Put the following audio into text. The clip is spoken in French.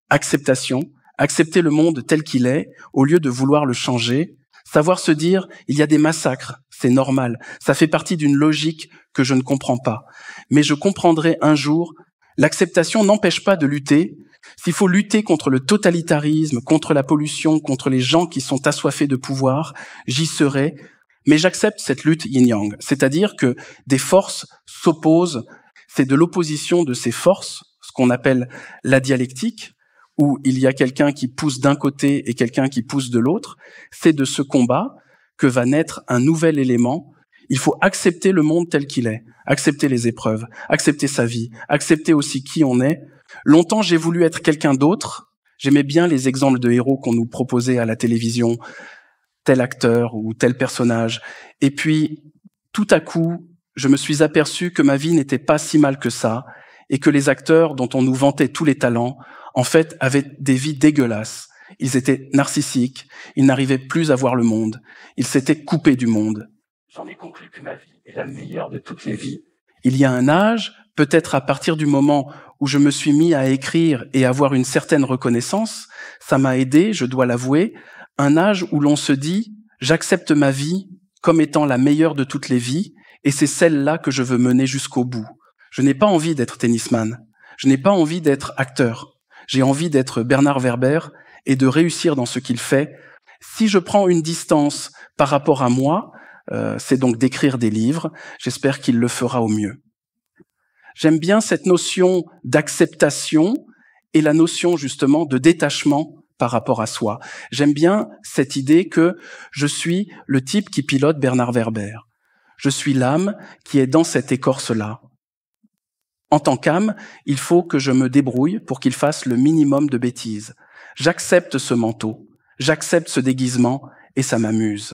acceptation, accepter le monde tel qu'il est, au lieu de vouloir le changer, savoir se dire, il y a des massacres, c'est normal, ça fait partie d'une logique que je ne comprends pas. Mais je comprendrai un jour, l'acceptation n'empêche pas de lutter. S'il faut lutter contre le totalitarisme, contre la pollution, contre les gens qui sont assoiffés de pouvoir, j'y serai. Mais j'accepte cette lutte yin-yang, c'est-à-dire que des forces s'opposent, c'est de l'opposition de ces forces, ce qu'on appelle la dialectique, où il y a quelqu'un qui pousse d'un côté et quelqu'un qui pousse de l'autre. C'est de ce combat que va naître un nouvel élément. Il faut accepter le monde tel qu'il est, accepter les épreuves, accepter sa vie, accepter aussi qui on est. Longtemps, j'ai voulu être quelqu'un d'autre. J'aimais bien les exemples de héros qu'on nous proposait à la télévision, tel acteur ou tel personnage. Et puis, tout à coup, je me suis aperçu que ma vie n'était pas si mal que ça, et que les acteurs dont on nous vantait tous les talents, en fait, avaient des vies dégueulasses. Ils étaient narcissiques, ils n'arrivaient plus à voir le monde, ils s'étaient coupés du monde. J'en ai conclu que ma vie est la meilleure de toutes les vies. Il y a un âge, peut-être à partir du moment où je me suis mis à écrire et avoir une certaine reconnaissance, ça m'a aidé, je dois l'avouer, un âge où l'on se dit « j'accepte ma vie comme étant la meilleure de toutes les vies et c'est celle-là que je veux mener jusqu'au bout. Je n'ai pas envie d'être tennisman, je n'ai pas envie d'être acteur, j'ai envie d'être Bernard Werber et de réussir dans ce qu'il fait. Si je prends une distance par rapport à moi, c'est donc d'écrire des livres, j'espère qu'il le fera au mieux. J'aime bien cette notion d'acceptation et la notion justement de détachement par rapport à soi. J'aime bien cette idée que je suis le type qui pilote Bernard Werber. Je suis l'âme qui est dans cette écorce-là. En tant qu'âme, il faut que je me débrouille pour qu'il fasse le minimum de bêtises. J'accepte ce manteau, j'accepte ce déguisement et ça m'amuse.